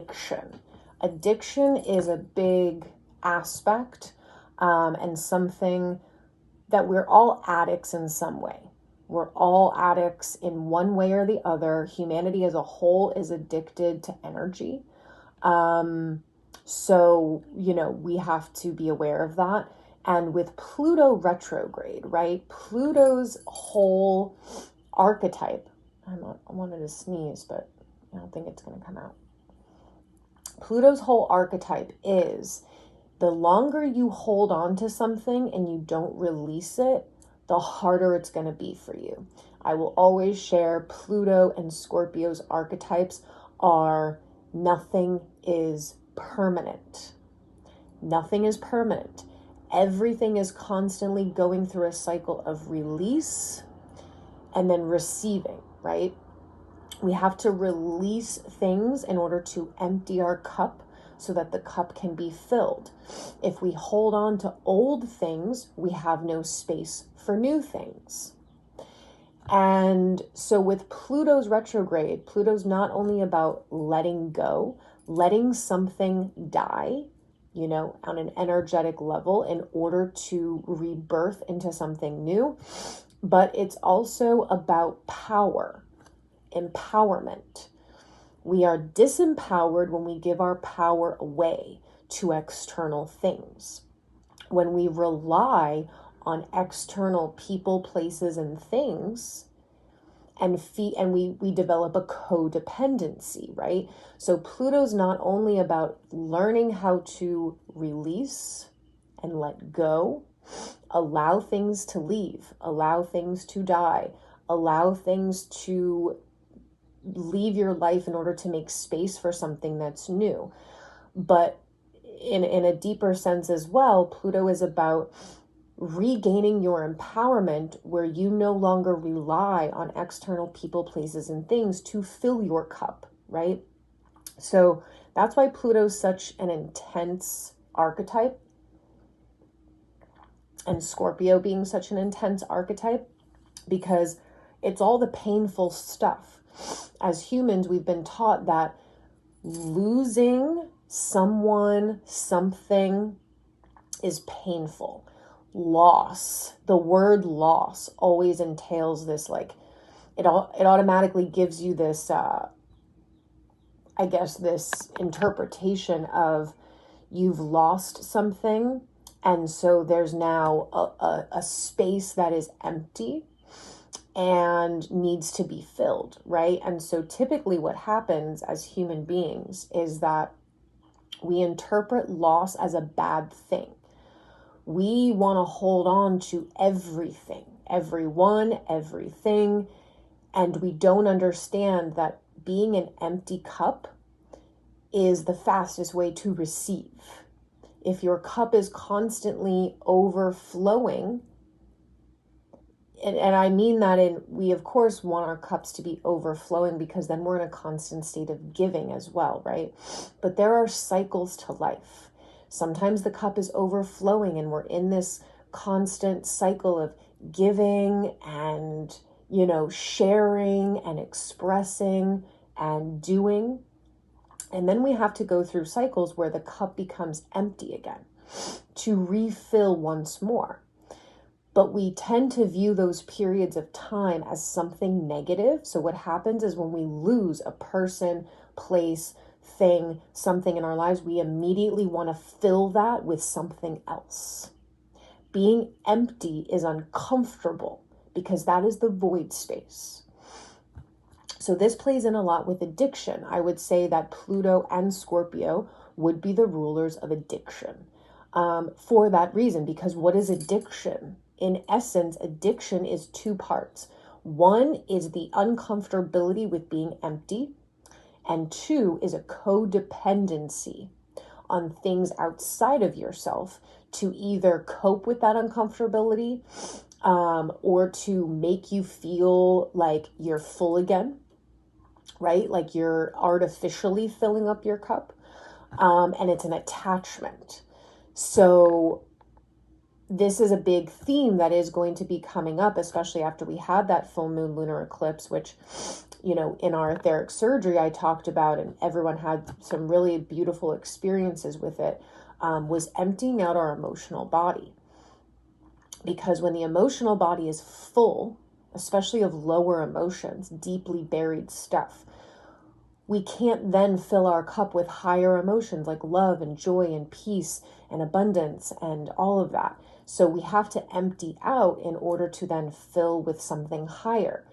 addiction. Addiction is a big aspect and something that we're all addicts in some way. We're all addicts in one way or the other. Humanity as a whole is addicted to energy. So, we have to be aware of that. And with Pluto retrograde, right? Pluto's whole archetype, I wanted to sneeze, but I don't think it's going to come out. Pluto's whole archetype is the longer you hold on to something and you don't release it, the harder it's going to be for you. I will always share Pluto and Scorpio's archetypes are nothing is permanent. Nothing is permanent. Everything is constantly going through a cycle of release and then receiving, right? We have to release things in order to empty our cup so that the cup can be filled. If we hold on to old things, we have no space for new things. And so with Pluto's retrograde, Pluto's not only about letting go, letting something die, on an energetic level in order to rebirth into something new, but it's also about power, empowerment. We are disempowered when we give our power away to external things. When we rely on external people, places, and things, and we develop a codependency, right? So Pluto's not only about learning how to release and let go, allow things to leave, allow things to die, allow things to leave your life in order to make space for something that's new. But in a deeper sense as well, Pluto is about regaining your empowerment where you no longer rely on external people, places, and things to fill your cup, right? So that's why Pluto's such an intense archetype, and Scorpio being such an intense archetype, because it's all the painful stuff. As humans, we've been taught that losing someone, something is painful. Loss, the word loss always entails this, like, it automatically gives you this, this interpretation of you've lost something, and so there's now a space that is empty and needs to be filled, right? And so typically what happens as human beings is that we interpret loss as a bad thing. We want to hold on to everything, everyone, everything, and we don't understand that being an empty cup is the fastest way to receive. If your cup is constantly overflowing, and I mean that we of course want our cups to be overflowing because then we're in a constant state of giving as well, right? But there are cycles to life. Sometimes the cup is overflowing and we're in this constant cycle of giving and, sharing and expressing and doing. And then we have to go through cycles where the cup becomes empty again to refill once more. But we tend to view those periods of time as something negative. So what happens is when we lose a person, place, thing, something in our lives, we immediately want to fill that with something else. Being empty is uncomfortable because that is the void space. So this plays in a lot with addiction. I would say that Pluto and Scorpio would be the rulers of addiction for that reason, because what is addiction? In essence, addiction is two parts. One is the uncomfortability with being empty, and two is a codependency on things outside of yourself to either cope with that uncomfortability or to make you feel like you're full again, right? Like you're artificially filling up your cup. And it's an attachment. So this is a big theme that is going to be coming up, especially after we had that full moon lunar eclipse, which in our etheric surgery, I talked about, and everyone had some really beautiful experiences with it, was emptying out our emotional body. Because when the emotional body is full, especially of lower emotions, deeply buried stuff, we can't then fill our cup with higher emotions like love and joy and peace and abundance and all of that. So we have to empty out in order to then fill with something higher.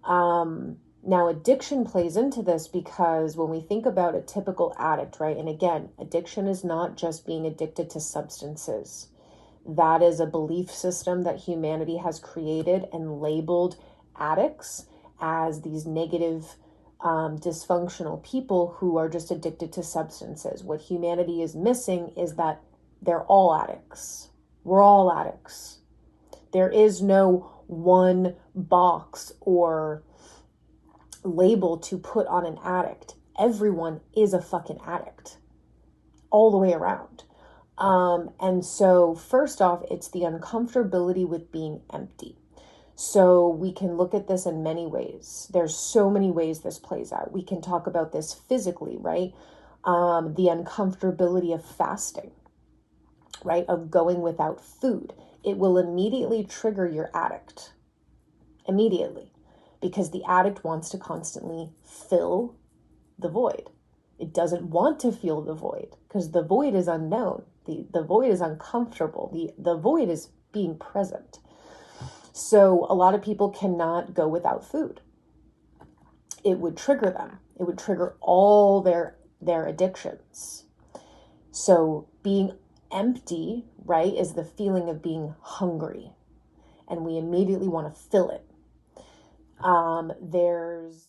Now, addiction plays into this, because when we think about a typical addict, right? And again, addiction is not just being addicted to substances. That is a belief system that humanity has created and labeled addicts as these negative, dysfunctional people who are just addicted to substances. What humanity is missing is that they're all addicts. We're all addicts. There is no one box or label to put on an addict. Everyone is a fucking addict all the way around. And so first off, it's the uncomfortability with being empty. So we can look at this in many ways. There's so many ways this plays out. We can talk about this physically, right? The uncomfortability of fasting, right? Of going without food. It will immediately trigger your addict. Immediately. Because the addict wants to constantly fill the void. It doesn't want to feel the void, because the void is unknown. The void is uncomfortable. The void is being present. So a lot of people cannot go without food. It would trigger them. It would trigger all their addictions. So being empty, right, is the feeling of being hungry. And we immediately want to fill it. There's